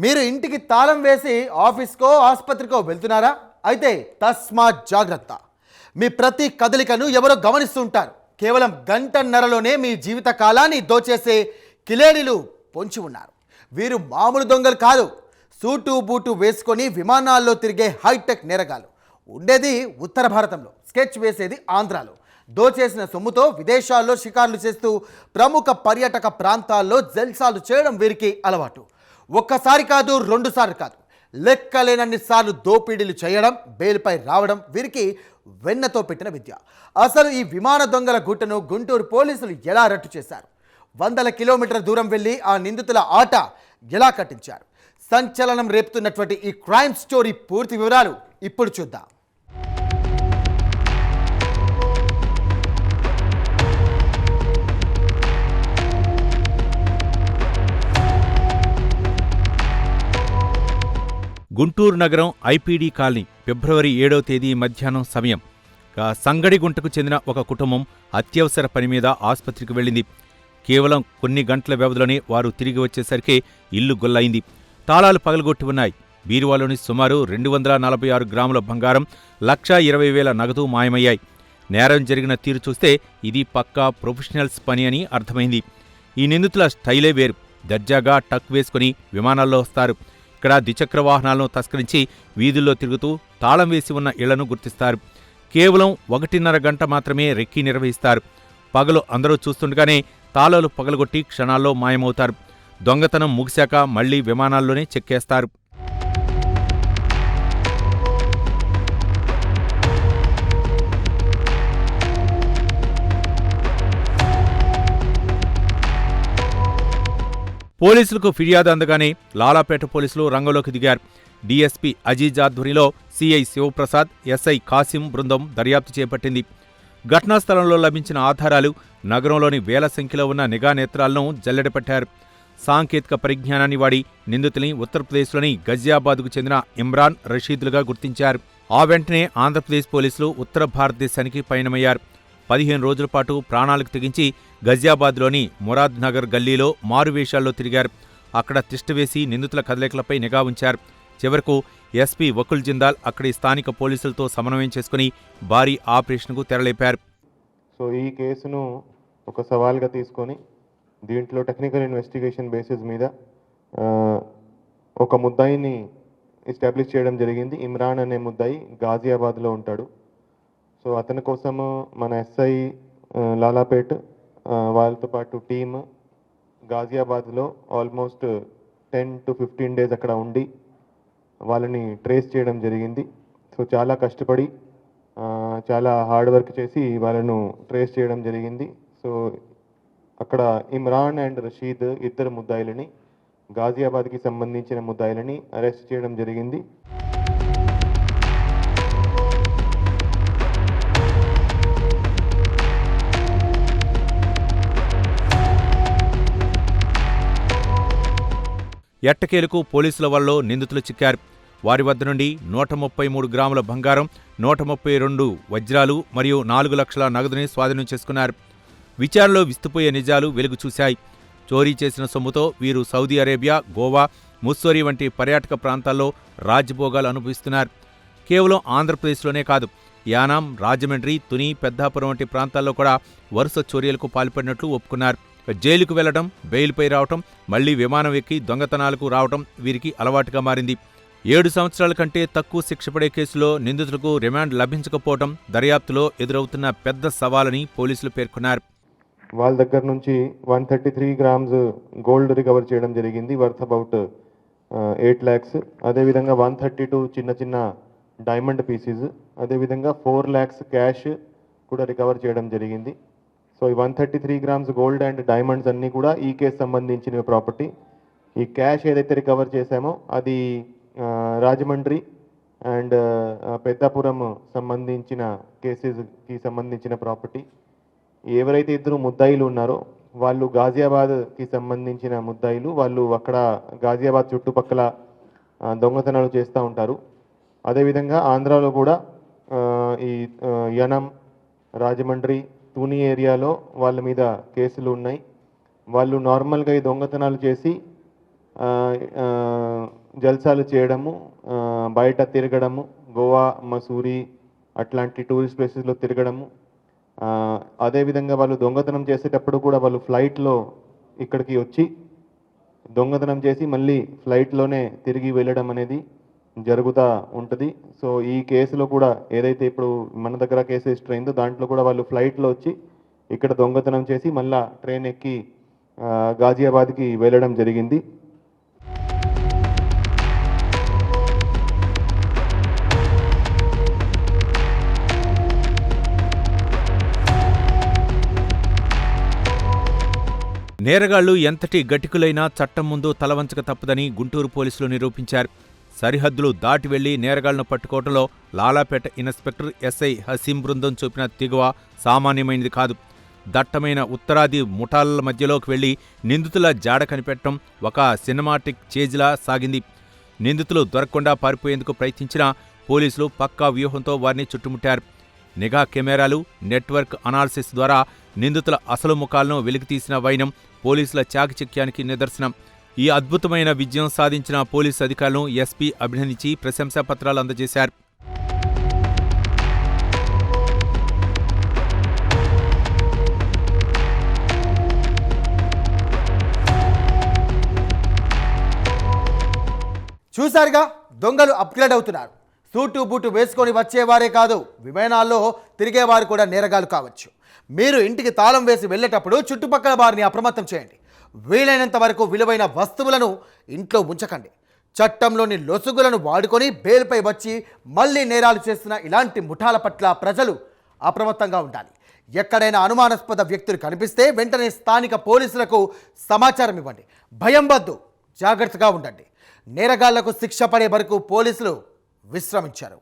మీరు ఇంటికి తాళం వేసి ఆఫీస్కో ఆసుపత్రికో వెళ్తున్నారా? అయితే తస్మాత్ జాగ్రత్త. మీ ప్రతి కదలికను ఎవరో గమనిస్తుంటారు. కేవలం గంటన్నరలోనే మీ జీవిత కాలాన్ని దోచేసే కిలేడీలు పొంచి ఉన్నారు. వీరు మామూలు దొంగలు కాదు. సూటు బూటు వేసుకొని విమానాల్లో తిరిగే హైటెక్ నేరగాలు. ఉండేది ఉత్తర భారతంలో, స్కెచ్ వేసేది ఆంధ్రాలో. దోచేసిన సొమ్ముతో విదేశాల్లో షికార్లు చేస్తూ ప్రముఖ పర్యాటక ప్రాంతాల్లో జల్సాలు చేయడం వీరికి అలవాటు. ఒక్కసారి కాదు, రెండుసార్లు కాదు, లెక్కలేనన్ని సార్లు దోపిడీలు చేయడం, బెయిల్పై రావడం వీరికి వెన్నతో పెట్టిన విద్య. అసలు ఈ విమాన దొంగల గుట్టను గుంటూరు పోలీసులు ఎలా రట్టు చేశారు? వందల కిలోమీటర్ల దూరం వెళ్ళి ఆ నిందితుల ఆట ఎలా కట్టించారు? సంచలనం రేపుతున్నటువంటి ఈ క్రైమ్ స్టోరీ పూర్తి వివరాలు ఇప్పుడు చూద్దాం. గుంటూరు నగరం ఐపీడీ కాలనీ ఫిబ్రవరి 7వ తేదీ మధ్యాహ్నం సమయం. సంగడిగుంటకు చెందిన ఒక కుటుంబం అత్యవసర పని మీద ఆసుపత్రికి వెళ్ళింది. కేవలం కొన్ని గంటల వ్యవధిలోనే వారు తిరిగి వచ్చేసరికి ఇల్లు గొల్లయింది. తాళాలు పగలగొట్టి ఉన్నాయి. బీరువాలోని సుమారు 246 గ్రాముల బంగారం, 1,20,000 నగదు మాయమయ్యాయి. నేరం జరిగిన తీరు చూస్తే ఇది పక్కా ప్రొఫెషనల్స్ పని అని అర్థమైంది. ఈ నిందితుల స్టైలే వేరు. దర్జాగా టక్ వేసుకుని విమానాల్లో వస్తారు. ఇక్కడ ద్విచక్ర వాహనాలను తస్కరించి వీధుల్లో తిరుగుతూ తాళం వేసి ఉన్న ఇళ్లను గుర్తిస్తారు. కేవలం 1.5 గంట మాత్రమే రెక్కీ నిర్వహిస్తారు. పగలు అందరూ చూస్తుండగానే తాళాలు పగలగొట్టి క్షణాల్లో మాయమవుతారు. దొంగతనం ముగిశాక మళ్లీ విమానాల్లోనే చెక్కేస్తారు. పోలీసులకు ఫిర్యాదు అందగానే లాలాపేట పోలీసులు రంగంలోకి దిగారు. డీఎస్పీ అజీజ్ ఆధ్వర్యంలో సీఐ శివప్రసాద్, ఎస్ఐ కాసిం బృందం దర్యాప్తు చేపట్టింది. ఘటనా స్థలంలో లభించిన ఆధారాలు, నగరంలోని వేల సంఖ్యలో ఉన్న నిఘా నేత్రాలను జల్లెడపట్టారు. సాంకేతిక పరిజ్ఞానాన్ని వాడి నిందితుల్ని ఉత్తరప్రదేశ్లోని గజియాబాద్కు చెందిన ఇమ్రాన్, రషీద్లుగా గుర్తించారు. ఆ వెంటనే ఆంధ్రప్రదేశ్ పోలీసులు ఉత్తర భారతదేశానికి పయనమయ్యారు. 15 రోజుల పాటు ప్రాణాలకు తెగించి గజియాబాద్లోని మురాద్ నగర్ గల్లీలో మారువేషాల్లో తిరిగారు. అక్కడ తిష్టవేసి నిందితుల కదలికలపై నిఘా ఉంచారు. చివరకు ఎస్పీ వకుల్ జిందాల్ అక్కడి స్థానిక పోలీసులతో సమన్వయం చేసుకుని భారీ ఆపరేషన్కు తెరలేపారు. సో ఈ కేసును ఒక సవాల్గా తీసుకొని దీంట్లో టెక్నికల్ ఇన్వెస్టిగేషన్ బేసిస్ మీద ఒక ముద్దాయిని ఎస్టాబ్లిష్ చేయడం జరిగింది. ఇమ్రాన్ అనే ముద్దాయి గాజియాబాద్లో ఉంటాడు. సో అతని కోసము మన ఎస్ఐ లాలాపేట్ వాళ్ళతో పాటు టీమ్ గాజియాబాద్లో ఆల్మోస్ట్ 10 to 15 డేస్ అక్కడ ఉండి వాళ్ళని ట్రేస్ చేయడం జరిగింది. సో చాలా కష్టపడి చాలా హార్డ్ వర్క్ చేసి వాళ్ళను ట్రేస్ చేయడం జరిగింది. సో అక్కడ ఇమ్రాన్ అండ్ రషీద్ ఇద్దరు ముద్దాయిలని, గాజియాబాద్కి సంబంధించిన ముద్దాయిలని అరెస్ట్ చేయడం జరిగింది. ఎట్టకేలకు పోలీసుల వల్ల నిందితులు చిక్కారు. వారి వద్ద నుండి 133 గ్రాముల బంగారం, 132 వజ్రాలు మరియు 4 లక్షల నగదుని స్వాధీనం చేసుకున్నారు. విచారణలో విస్తుపోయే నిజాలు వెలుగు చూశాయి. చోరీ చేసిన సొమ్ముతో వీరు సౌదీ అరేబియా, గోవా, ముస్సోరీ వంటి పర్యాటక ప్రాంతాల్లో రాజ్యభోగాలు అనుభవిస్తున్నారు. కేవలం ఆంధ్రప్రదేశ్లోనే కాదు, యానాం, రాజమండ్రి, తుని, పెద్దాపురం వంటి ప్రాంతాల్లో కూడా వరుస చోరీలకు పాల్పడినట్లు ఒప్పుకున్నారు. జైలుకు వెళ్లడం, బెయిల్పై రావటం, మళ్లీ విమానం ఎక్కి దొంగతనాలకు రావటం వీరికి అలవాటుగా మారింది. 7 సంవత్సరాల కంటే తక్కువ శిక్ష పడే కేసులో నిందితులకు రిమాండ్ లభించకపోవడం దర్యాప్తులో ఎదురవుతున్న పెద్ద సవాలని పోలీసులు పేర్కొన్నారు. వాళ్ళ దగ్గర నుంచి 133 గ్రామ్స్ గోల్డ్ రికవర్ చేయడం జరిగింది, వర్త్ అబౌట్ 8 lakhs. అదేవిధంగా 132 చిన్న చిన్న డైమండ్ పీసెస్, అదేవిధంగా 4 lakhs క్యాష్ కూడా రికవర్ చేయడం జరిగింది. సో ఈ 133 గ్రామ్స్ గోల్డ్ అండ్ డైమండ్స్ అన్నీ కూడా ఈ కేసు సంబంధించిన ప్రాపర్టీ. ఈ క్యాష్ ఏదైతే రికవర్ చేశామో అది రాజమండ్రి అండ్ పెద్దాపురం సంబంధించిన కేసెస్కి సంబంధించిన ప్రాపర్టీ. ఎవరైతే ఇద్దరు ముద్దాయిలు ఉన్నారో వాళ్ళు గాజియాబాద్కి సంబంధించిన ముద్దాయిలు. వాళ్ళు అక్కడ గాజియాబాద్ చుట్టుపక్కల దొంగతనాలు చేస్తూ ఉంటారు. అదేవిధంగా ఆంధ్రాలో కూడా ఈ యనం, రాజమండ్రి, తుని ఏరియాలో వాళ్ళ మీద కేసులు ఉన్నాయి. వాళ్ళు నార్మల్గా ఈ దొంగతనాలు చేసి ఆ, ఆ, జల్సాలు చేయడము, బయట తిరగడము, గోవా, మసూరి అట్లాంటి టూరిస్ట్ ప్లేసెస్లో తిరగడము. అదేవిధంగా వాళ్ళు దొంగతనం చేసేటప్పుడు కూడా వాళ్ళు ఫ్లైట్లో ఇక్కడికి వచ్చి దొంగతనం చేసి మళ్ళీ ఫ్లైట్లోనే తిరిగి వెళ్ళడం అనేది జరుగుతూ ఉంటుంది. సో ఈ కేసులో కూడా ఏదైతే ఇప్పుడు మన దగ్గర కేసు రిజిస్టర్ అయిందో దాంట్లో కూడా వాళ్ళు ఫ్లైట్లో వచ్చి ఇక్కడ దొంగతనం చేసి మళ్ళా ట్రైన్ ఎక్కి గాజియాబాద్కి వెళ్ళడం జరిగింది. నేరగాళ్లు ఎంతటి గట్టికులైనా చట్టం ముందు తలవంచక తప్పదని గుంటూరు పోలీసులు నిరూపించారు. సరిహద్దులు దాటి వెళ్లి నేరగాళ్లను పట్టుకోవడంలో లాలాపేట ఇన్స్పెక్టర్ ఎస్ఐ హసీం బృందం చూపిన తెగువ సామాన్యమైనది కాదు. దట్టమైన ఉత్తరాది ముఠాల మధ్యలోకి వెళ్లి నిందితుల జాడ కనిపెట్టడం ఒక సినిమాటిక్ చేజ్లా సాగింది. నిందితులు దొరకకుండా పారిపోయేందుకు ప్రయత్నించినా పోలీసులు పక్కా వ్యూహంతో వారిని చుట్టుముట్టారు. నిఘా కెమెరాలు, నెట్వర్క్ అనాలిసిస్ ద్వారా నిందితుల అసలు ముఖాలను వెలికితీసిన వైనం పోలీసుల చాకచక్యానికి నిదర్శనం. ఈ అద్భుతమైన విజయం సాధించిన పోలీసు అధికారులను ఎస్పీ అభినందించి ప్రశంసాపత్రాలు అందజేశారు. చూశారుగా, దొంగలు అప్గ్రేడ్ అవుతున్నారు. సూటు బూటు వేసుకొని వచ్చేవారే కాదు, విమానాల్లో తిరిగేవారు కూడా నేరగాలు కావచ్చు. మీరు ఇంటికి తాళం వేసి వెళ్ళేటప్పుడు చుట్టుపక్కల వారిని అప్రమత్తం చేయండి. వీలైనంత వరకు విలువైన వస్తువులను ఇంట్లో ఉంచకండి. చట్టంలోని లొసుగులను వాడుకొని బెయిల్పై వచ్చి మళ్ళీ నేరాలు చేస్తున్న ఇలాంటి ముఠాల పట్ల ప్రజలు అప్రమత్తంగా ఉండాలి. ఎక్కడైనా అనుమానాస్పద వ్యక్తులు కనిపిస్తే వెంటనే స్థానిక పోలీసులకు సమాచారం ఇవ్వండి. భయం వద్దు, జాగ్రత్తగా ఉండండి. నేరగాళ్లకు శిక్ష పడే వరకు పోలీసులు విశ్రమించారు.